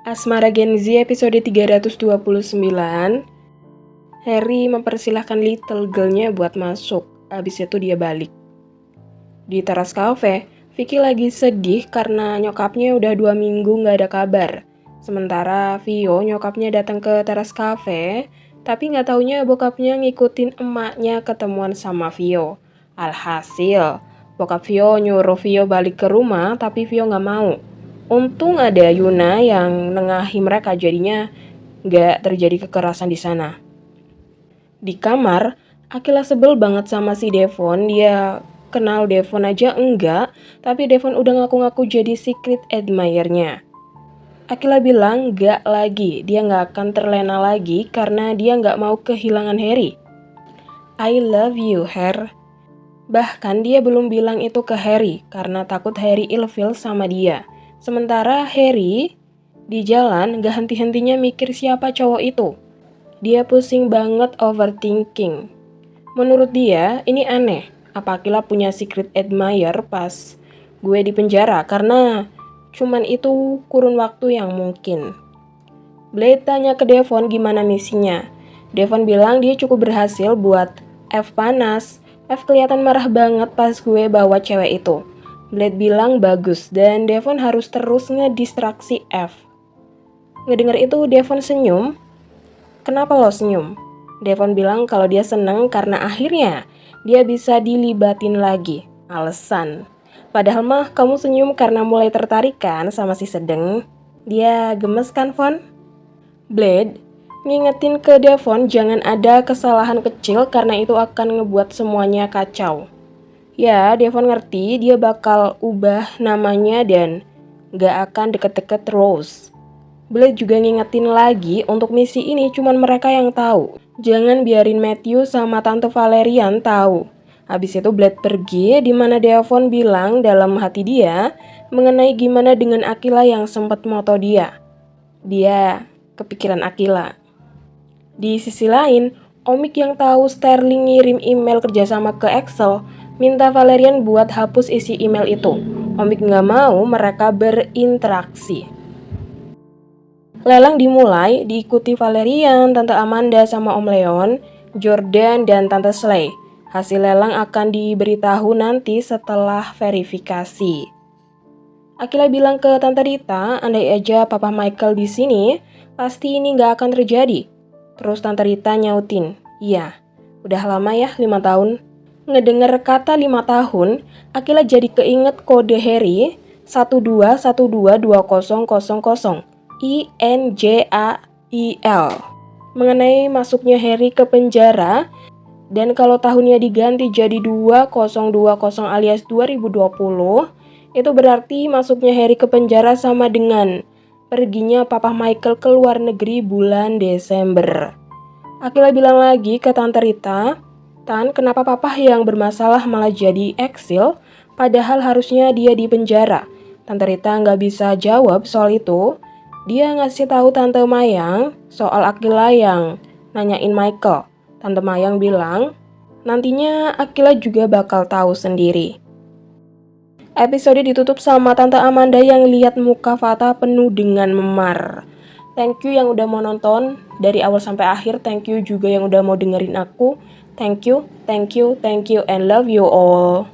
Asmara Gen Z episode 329. Harry mempersilahkan little girl-nya buat masuk. Abis itu dia balik. Di teras kafe, Vicky lagi sedih karena nyokapnya udah 2 minggu gak ada kabar. Sementara Vio nyokapnya datang ke teras kafe, tapi gak taunya bokapnya ngikutin emaknya ketemuan sama Vio. Alhasil, bokap Vio nyuruh Vio balik ke rumah, tapi Vio gak mau. Untung ada Yuna yang nengahi mereka, jadinya gak terjadi kekerasan di sana. Di kamar, Akila sebel banget sama si Devon. Dia kenal Devon aja enggak, tapi Devon udah ngaku-ngaku jadi secret admirer-nya. Akila bilang gak lagi, dia gak akan terlena lagi karena dia gak mau kehilangan Harry. I love you, Har. Bahkan dia belum bilang itu ke Harry karena takut Harry ilfeel sama dia. Sementara Harry di jalan gak henti-hentinya mikir siapa cowok itu. Dia pusing banget overthinking. Menurut dia ini aneh. Apa Akila punya secret admirer pas gue di penjara? Karena cuman itu kurun waktu yang mungkin. Blade tanya ke Devon gimana misinya. Devon bilang dia cukup berhasil buat F panas. F kelihatan marah banget pas gue bawa cewek itu. Blade bilang bagus dan Devon harus terus ngedistraksi F. Ngedenger itu Devon senyum. Kenapa lo senyum? Devon bilang kalau dia seneng karena akhirnya dia bisa dilibatin lagi. Alasan. Padahal mah kamu senyum karena mulai tertarik kan sama si Sedeng. Dia gemes kan, Von? Blade ngingetin ke Devon jangan ada kesalahan kecil karena itu akan ngebuat semuanya kacau. Ya, Devon ngerti dia bakal ubah namanya dan gak akan deket-deket Rose. Blade juga ngingetin lagi untuk misi ini cuman mereka yang tahu. Jangan biarin Matthew sama Tante Valerian tahu. Habis itu Blade pergi di mana Devon bilang dalam hati dia mengenai gimana dengan Akila yang sempat moto dia. Dia kepikiran Akila. Di sisi lain, Omik yang tahu Sterling ngirim email kerjasama ke Excel minta Valerian buat hapus isi email itu. Omik gak mau mereka berinteraksi. Lelang dimulai diikuti Valerian, Tante Amanda sama Om Leon, Jordan, dan Tante Slay. Hasil lelang akan diberitahu nanti setelah verifikasi. Akila bilang ke Tante Rita, andai aja Papa Michael di sini, pasti ini gak akan terjadi. Terus Tante Rita nyautin, iya, udah lama ya 5 tahun. Ngedenger kata 5 tahun, Akila jadi keinget kode Harry 12122000 INJAIL mengenai masuknya Harry ke penjara, dan kalau tahunnya diganti jadi 2020 alias 2020, itu berarti masuknya Harry ke penjara sama dengan perginya Papa Michael ke luar negeri bulan Desember. Akila bilang lagi ke Tante Rita, Tan, kenapa Papa yang bermasalah malah jadi eksil, padahal harusnya dia di penjara? Tante Rita nggak bisa jawab soal itu. Dia ngasih tahu Tante Mayang soal Akila yang nanyain Michael. Tante Mayang bilang, nantinya Akila juga bakal tahu sendiri. Episode ditutup sama Tante Amanda yang lihat muka Fata penuh dengan memar. Thank you yang udah mau nonton dari awal sampai akhir. Thank you juga yang udah mau dengerin aku. Thank you, and love you all.